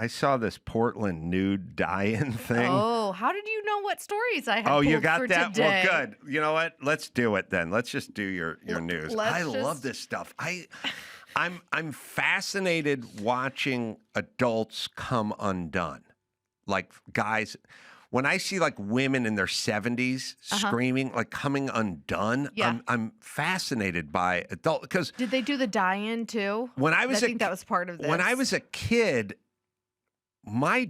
I saw this Portland nude die-in thing. Oh, how did you know what stories I had Oh, you pulled got for that? today? Well, good. You know what? Let's do it then. Let's just do your news. I love this stuff. I'm fascinated watching adults come undone. Like guys, when I see like women in their 70s screaming, like coming undone, I'm fascinated by adult because did they do the die-in too? I think that was part of this. When I was a kid, my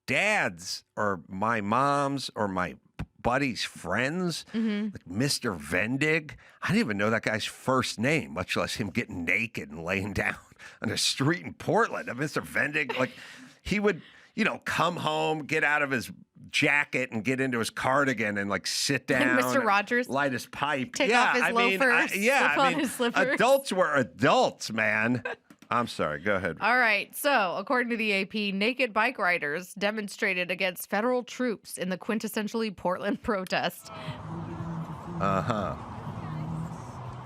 dad's or my mom's or my buddy's friends, like Mr. Vendig, I didn't even know that guy's first name, much less him getting naked and laying down on a street in Portland. Mr. Vendig, like he would, come home, get out of his jacket and get into his cardigan and like sit down. Like Mr. Rogers. Light his pipe. Take off his loafers. Slip on his slippers. Adults were adults, man. I'm sorry. Go ahead. All right. So, according to the AP, naked bike riders demonstrated against federal troops in the quintessentially Portland protest.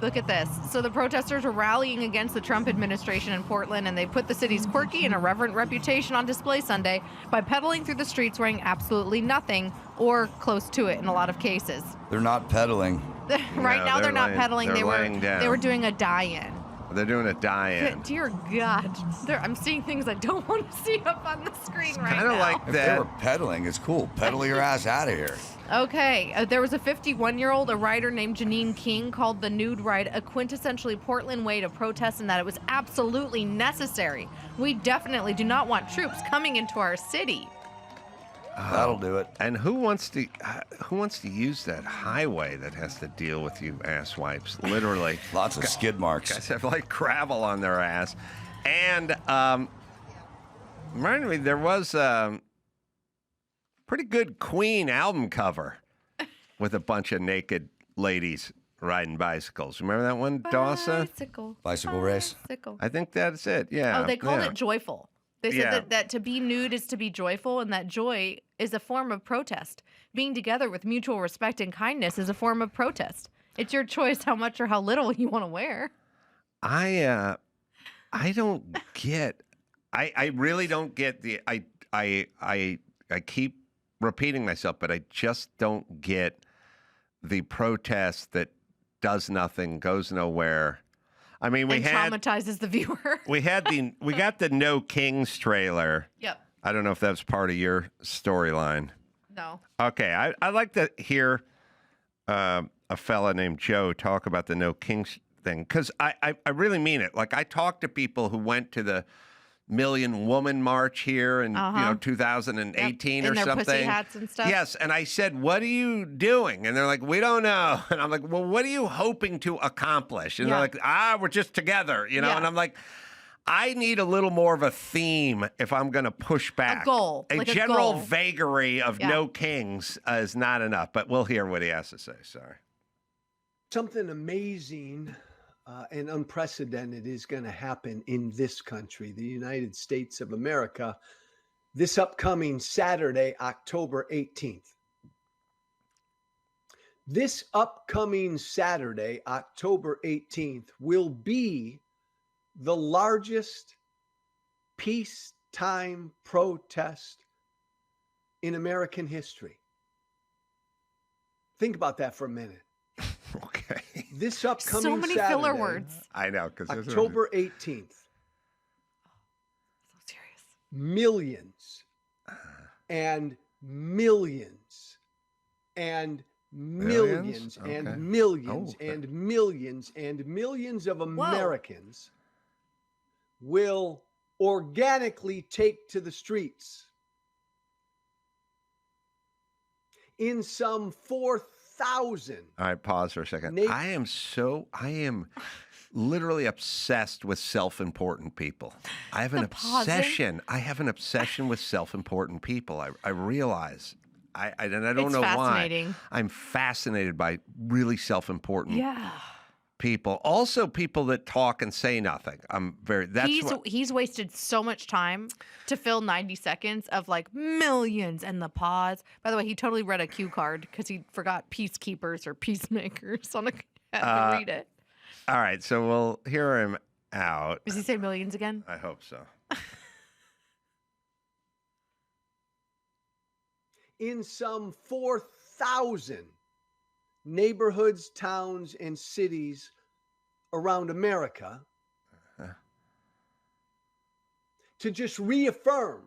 Look at this. So the protesters are rallying against the Trump administration in Portland, and they put the city's quirky and irreverent reputation on display Sunday by pedaling through the streets wearing absolutely nothing or close to it in a lot of cases. They're not pedaling. Right now they're not pedaling. They were doing a die-in. They're doing a die-in. Dear God. I'm seeing things I don't want to see up on the screen right now. Kind of like If that. they were pedaling, it's cool. Pedal your ass out of here. Okay. There was a 51-year-old, a rider named Janine King, called the nude ride a quintessentially Portland way to protest and that it was absolutely necessary. We definitely do not want troops coming into our city. That'll do it. And who wants to use that highway that has to deal with you asswipes? Literally. Lots of skid marks. Guys have like gravel on their ass. And reminded me, there was a pretty good Queen album cover with a bunch of naked ladies riding bicycles. Remember that one, Dawson? Bicycle race? I think that's it, yeah. Oh, they called it joyful. They said that to be nude is to be joyful, and that joy is a form of protest. Being together with mutual respect and kindness is a form of protest. It's your choice how much or how little you want to wear. I don't get. I really don't get the. I keep repeating myself, but I just don't get the protest that does nothing, goes nowhere. I mean, traumatizes the viewer. we got the No Kings trailer. Yep. I don't know if that's part of your storyline. No. Okay, I'd like to hear a fella named Joe talk about the No Kings thing because I really mean it. Like I talked to people who went to the Million Woman March here in 2018 in or their something. Pussy hats and stuff. Yes, and I said, "What are you doing?" And they're like, "We don't know." And I'm like, "Well, what are you hoping to accomplish?" And they're like, we're just together, And I'm like, I need a little more of a theme if I'm going to push back. A goal, a like general a goal. vagary of No Kings is not enough. But we'll hear what he has to say. Sorry. Something amazing and unprecedented is going to happen in this country, the United States of America, this upcoming Saturday, October 18th. This upcoming Saturday, October 18th, will be the largest peacetime protest in American history. Think about that for a minute. Okay. This upcoming so many Saturday, filler words. I know. Because October 18th. So serious. Millions and millions and millions and millions and millions and millions of Americans will organically take to the streets in some 4,000. All right, pause for a second. I am literally obsessed with self-important people. I have an obsession. I have an obsession with self-important people. I realize. I don't know why. I'm fascinated by really self-important people. Also, people that talk and say nothing. He's wasted so much time to fill 90 seconds of like millions and the pause. By the way, he totally read a cue card because he forgot peacekeepers or peacemakers on had to read it. All right, so we'll hear him out. Does he say millions again? I hope so. in some 4,000 neighborhoods, towns, and cities around America to just reaffirm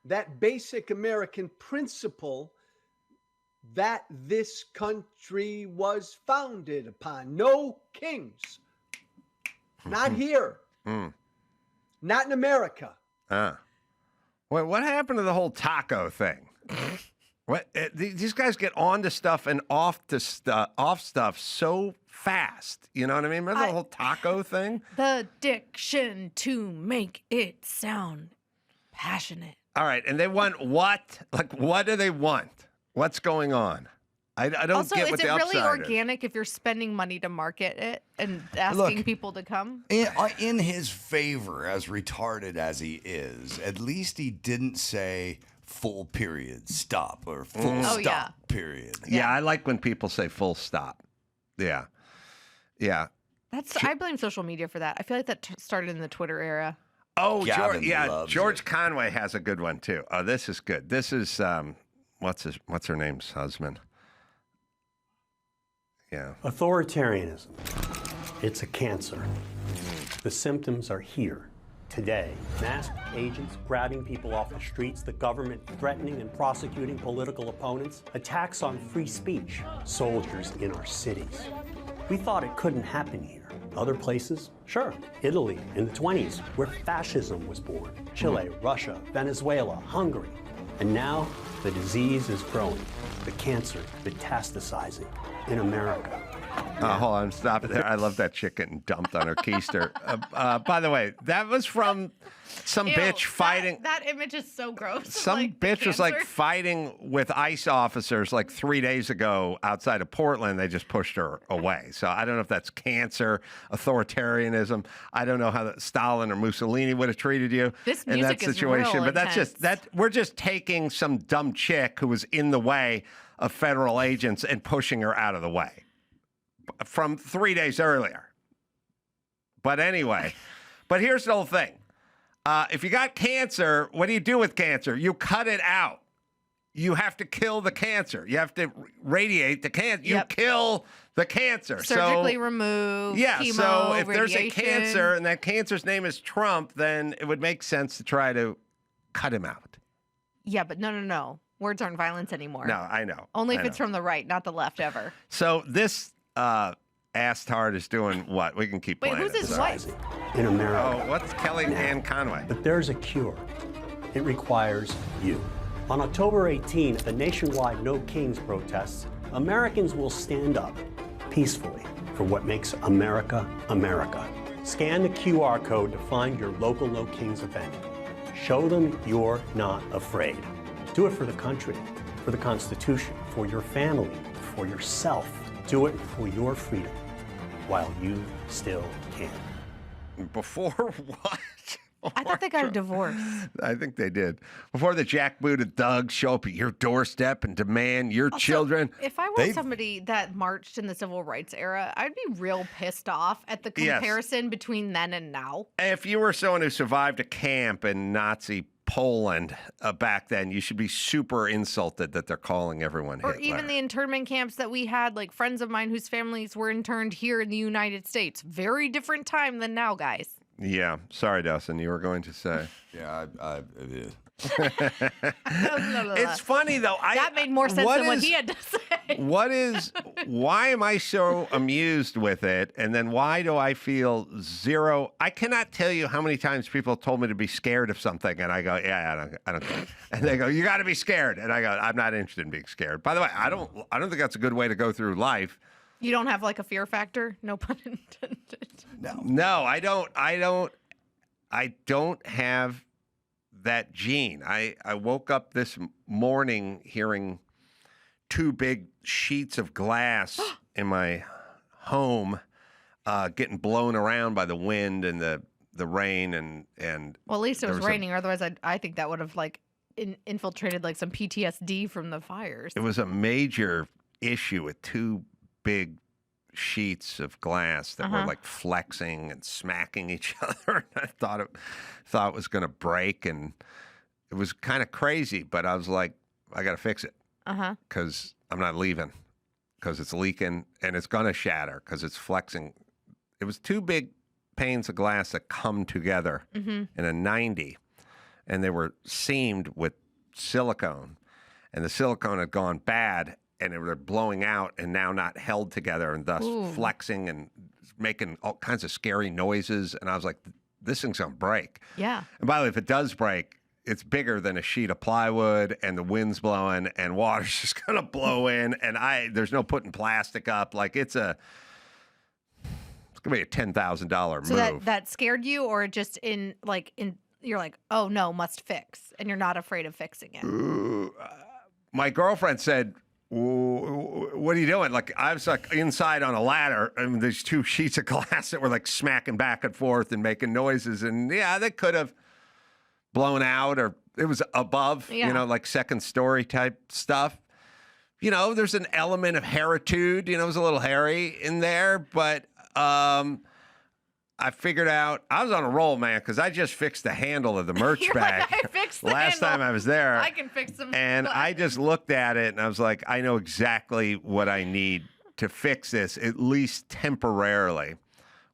that basic American principle that this country was founded upon. No kings. Not here. Not in America. Well, what happened to the whole taco thing? These guys get on to stuff and off stuff so fast. You know what I mean? Remember the whole taco thing? The diction to make it sound passionate. All right, and they want what? Like, what do they want? What's going on? I don't also, get what the upside is it really organic if you're spending money to market it and asking people to come? In his favor, as retarded as he is, at least he didn't say full period stop or full stop period. Yeah, I like when people say full stop. Yeah. I blame social media for that. I feel like that started in the Twitter era. Oh, Gavin George Conway has a good one too. Oh, this is good. This is what's her name's husband? Yeah. Authoritarianism. It's a cancer. The symptoms are here today. Masked agents grabbing people off the streets, the government threatening and prosecuting political opponents, attacks on free speech, soldiers in our cities. We thought it couldn't happen here. Other places? Sure. Italy in the 20s, where fascism was born. Chile, Russia, Venezuela, Hungary. And now the disease is growing. The cancer metastasizing in America. Hold on, stop it there. I love that chick getting dumped on her keister. By the way, that was from some bitch fighting. That image is so gross. Some bitch was like fighting with ICE officers like 3 days ago outside of Portland. They just pushed her away. So I don't know if that's cancer, authoritarianism. I don't know how Stalin or Mussolini would have treated you in that situation. But that's just we're just taking some dumb chick who was in the way of federal agents and pushing her out of the way from 3 days earlier. But anyway, but here's the whole thing. If you got cancer, what do you do with cancer? You cut it out. You have to kill the cancer. You have to radiate the cancer. You kill the cancer. Surgically remove, chemo, so if radiation. there's a cancer and that cancer's name is Trump, then it would make sense to try to cut him out. Yeah, but no. Words aren't violence anymore. No, I know. Only if it's from the right, not the left ever. So this ass-tard is doing what? We can keep playing. Wait, who's his wife? In America. Oh, what's Kelly Ann Conway? But there's a cure. It requires you. On October 18, at the nationwide No Kings protests, Americans will stand up peacefully for what makes America, America. Scan the QR code to find your local No Kings event. Show them you're not afraid. Do it for the country, for the Constitution, for your family, for yourself. Do it for your freedom while you still can. Before what? I thought they got a divorce. I think they did. Before the jackbooted thugs show up at your doorstep and demand your children. If I were somebody that marched in the civil rights era, I'd be real pissed off at the comparison between then and now. If you were someone who survived a camp in Nazi Poland back then, you should be super insulted that they're calling everyone Hitler. Or even the internment camps that we had, like friends of mine whose families were interned here in the United States. Very different time than now, guys. Yeah. Sorry, Dawson, you were going to say. Yeah, It's funny, though. That made more sense than what he had to say. Why am I so amused with it? And then why do I feel zero? I cannot tell you how many times people told me to be scared of something. And I go, I don't care. And they go, you got to be scared. And I go, I'm not interested in being scared. By the way, I don't think that's a good way to go through life. You don't have like a fear factor? No pun intended. No, I don't have that gene. I woke up this morning hearing two big sheets of glass in my home getting blown around by the wind and the rain and well, at least it was raining. Otherwise, I think that would have like infiltrated like some PTSD from the fires. It was a major issue with two big sheets of glass that were like flexing and smacking each other. I thought it was going to break, and it was kind of crazy, but I was like, I got to fix it because I'm not leaving because it's leaking and it's going to shatter because it's flexing. It was 2 big panes of glass that come together in a 90, and they were seamed with silicone, and the silicone had gone bad, and they were blowing out and now not held together and thus flexing and making all kinds of scary noises. And I was like, this thing's going to break. Yeah. And by the way, if it does break, it's bigger than a sheet of plywood, and the wind's blowing, and water's just going to blow in, and there's no putting plastic up. Like, it's going to be a $10,000 move. So that scared you, or just you're like, oh no, must fix, and you're not afraid of fixing it? My girlfriend said, what are you doing? Like, I was like inside on a ladder, and there's 2 sheets of glass that were like smacking back and forth and making noises. And yeah, they could have blown out, or it was above, like second story type stuff. There's an element of haritude, it was a little hairy in there, but I figured out I was on a roll, man, because I just fixed the handle of the merch bag. Like, I fixed the last handle. time I was there. I can fix them. And I just looked at it and I was like, I know exactly what I need to fix this, at least temporarily,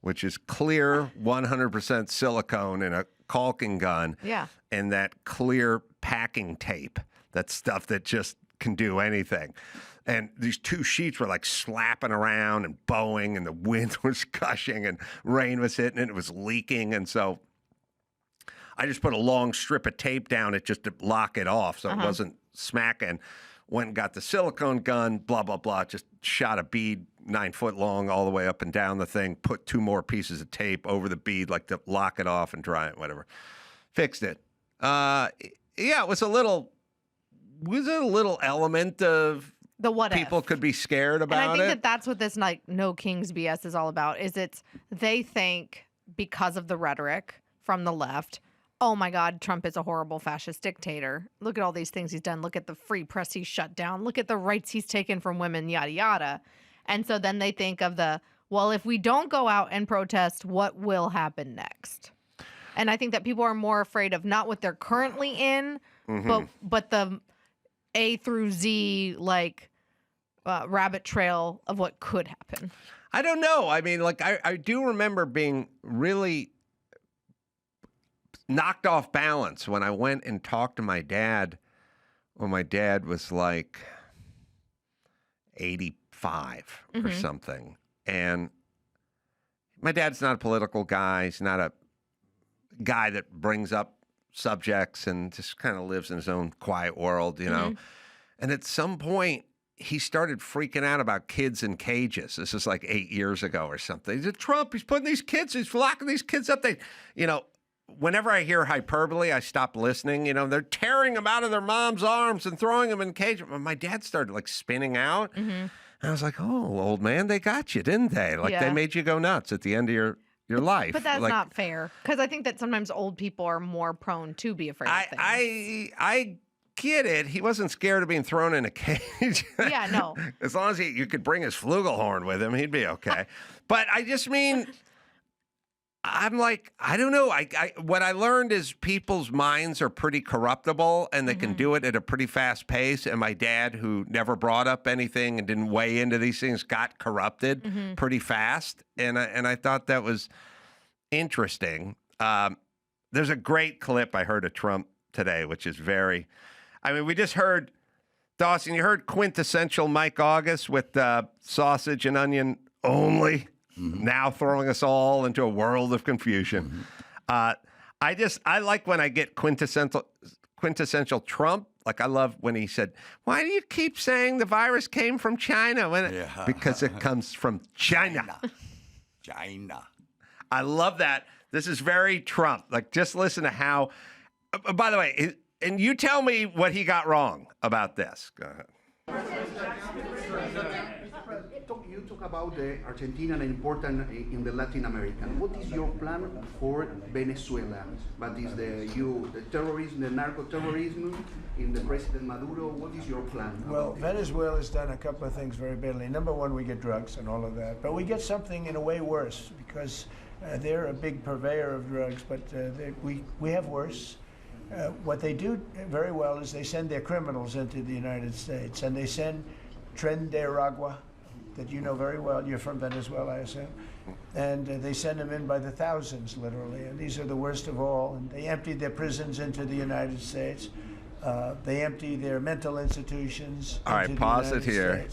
which is clear 100% silicone in a caulking gun. Yeah. And that clear packing tape. That stuff that just can do anything. And these 2 sheets were like slapping around and bowing, and the wind was gushing, and rain was hitting, and it was leaking. And so I just put a long strip of tape down it just to lock it off so it wasn't smacking. Went and got the silicone gun, blah, blah, blah. Just shot a bead 9 foot long all the way up and down the thing, put 2 more pieces of tape over the bead like to lock it off and dry it, whatever. Fixed it. It was a little element of the what people if. Could be scared about it. And I think that's what this no Kings BS is all about. They think because of the rhetoric from the left, oh my God, Trump is a horrible fascist dictator. Look at all these things he's done. Look at the free press he's shut down. Look at the rights he's taken from women, yada, yada. And so then they think of if we don't go out and protest, what will happen next? And I think that people are more afraid of not what they're currently in, but the A through Z, rabbit trail of what could happen. I don't know. I mean, I do remember being really knocked off balance when I went and talked to my dad when my dad was like 85 or something. And my dad's not a political guy. He's not a guy that brings up subjects and just kind of lives in his own quiet world, And at some point, he started freaking out about kids in cages. This is like 8 years ago or something. He said, Trump, he's putting these kids, he's locking these kids up. Whenever I hear hyperbole, I stop listening. They're tearing them out of their mom's arms and throwing them in cages. My dad started spinning out. And I was like, oh, old man, they got you, didn't they? They made you go nuts at the end of your life. But that's not fair, because I think that sometimes old people are more prone to be afraid of things. I get it. He wasn't scared of being thrown in a cage. Yeah, no. As long as you could bring his flugelhorn with him, he'd be okay. But I just mean, I'm like, I don't know. What I learned is people's minds are pretty corruptible, and they can do it at a pretty fast pace. And my dad, who never brought up anything and didn't weigh into these things, got corrupted pretty fast. And I thought that was interesting. There's a great clip I heard of Trump today, which is we just heard, Dawson, you heard quintessential Mike August with sausage and onion only. Now throwing us all into a world of confusion. I like when I get quintessential Trump. I love when he said, why do you keep saying the virus came from China? Because it comes from China. China. I love that. This is very Trump. Just listen to how, by the way, and you tell me what he got wrong about this. Go ahead. You talk about Argentina and important in the Latin American. What is your plan for Venezuela? What is the terrorism, the narco-terrorism in the President Maduro? What is your plan? Well, Venezuela's done a couple of things very badly. Number one, we get drugs and all of that. But we get something in a way worse, because they're a big purveyor of drugs, but we have worse. What they do very well is they send their criminals into the United States, and they send Tren de Aragua, that you know very well. You're from Venezuela, I assume. And they send them in by the thousands, literally. And these are the worst of all. And they empty their prisons into the United States. They empty their mental institutions. All right, pause it here.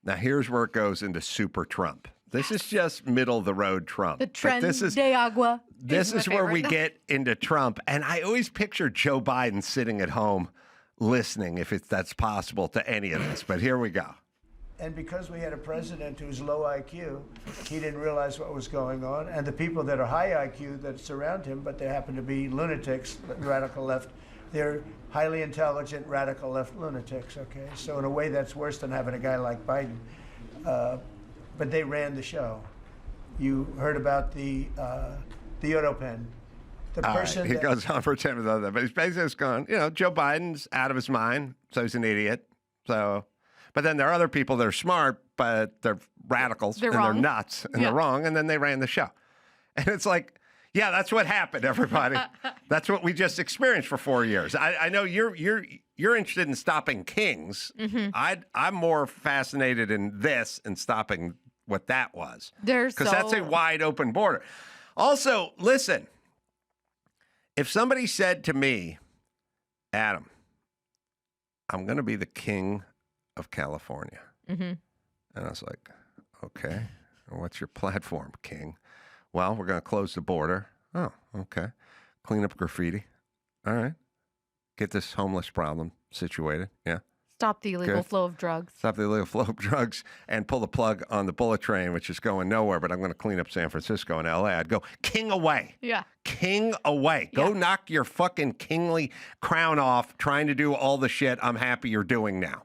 Now, here's where it goes into super Trump. This is just middle of the road Trump. The Tren de Agua. This is where we get into Trump. And I always picture Joe Biden sitting at home listening, if that's possible, to any of this. But here we go. And because we had a president who's low IQ, he didn't realize what was going on. And the people that are high IQ that surround him, but they happen to be lunatics, radical left, they're highly intelligent, radical left lunatics, okay? So in a way, that's worse than having a guy like Biden. But they ran the show. You heard about the Europen. The person he goes on for 10 minutes, but he's basically just going, Joe Biden's out of his mind, so he's an idiot. So, but then there are other people that are smart, but they're radicals and they're nuts and they're wrong, and then they ran the show. And it's like, yeah, that's what happened, everybody. That's what we just experienced for 4 years. I know you're interested in stopping kings. Mm-hmm. I'm more fascinated in this and stopping what that was. Because that's a wide open border. Also, listen, if somebody said to me, Adam, I'm going to be the king of California. Mm-hmm. And I was like, okay, what's your platform, king? Well, we're going to close the border. Oh, okay. Clean up graffiti. All right. Get this homeless problem situated. Yeah. Stop the illegal flow of drugs. Stop the illegal flow of drugs and pull the plug on the bullet train, which is going nowhere, but I'm going to clean up San Francisco and LA. I'd go, king away. Yeah. King away. Go knock your fucking kingly crown off trying to do all the shit I'm happy you're doing now.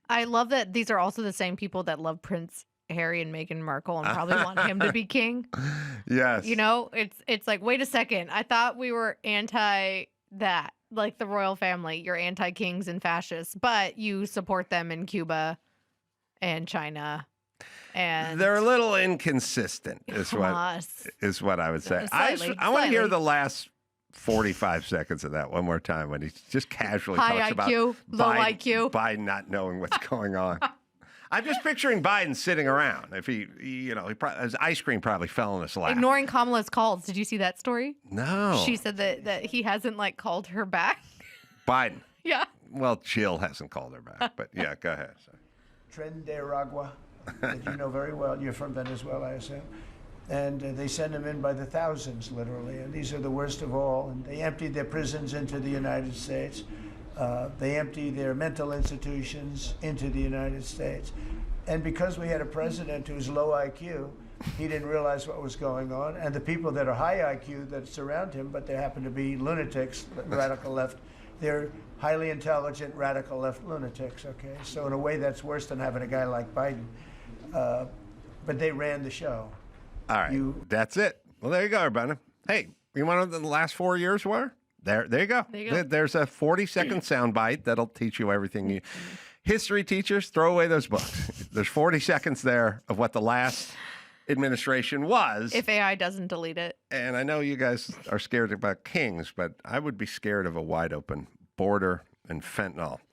I love that these are also the same people that love Prince Harry and Meghan Markle and probably want him to be king. Yes. It's like, wait a second. I thought we were anti that, like the royal family. You're anti-kings and fascists, but you support them in Cuba and China. And they're a little inconsistent, is what I would say. I want to hear the last 45 seconds of that one more time when he just casually talks about low IQ. Biden not knowing what's going on. I'm just picturing Biden sitting around. If his ice cream probably fell in his lap. Ignoring Kamala's calls. Did you see that story? No. She said that he hasn't called her back. Biden. Yeah. Well, Jill hasn't called her back, but yeah, go ahead. Tren de Aragua, that you know very well. You're from Venezuela, I assume. And they send them in by the thousands, literally. And these are the worst of all. And they empty their prisons into the United States. They empty their mental institutions into the United States. And because we had a president who's low IQ, he didn't realize what was going on. And the people that are high IQ that surround him, but they happen to be lunatics, radical left, they're highly intelligent, radical left lunatics, okay? So in a way, that's worse than having a guy like Biden. But they ran the show. All right, that's it. Well, there you go, everybody. Hey, you want to know what the last 4 years were? There you go. There's a 40-second soundbite that'll teach you everything you... History teachers, throw away those books. There's 40 seconds there of what the last administration was. If AI doesn't delete it. And I know you guys are scared about kings, but I would be scared of a wide open border and fentanyl.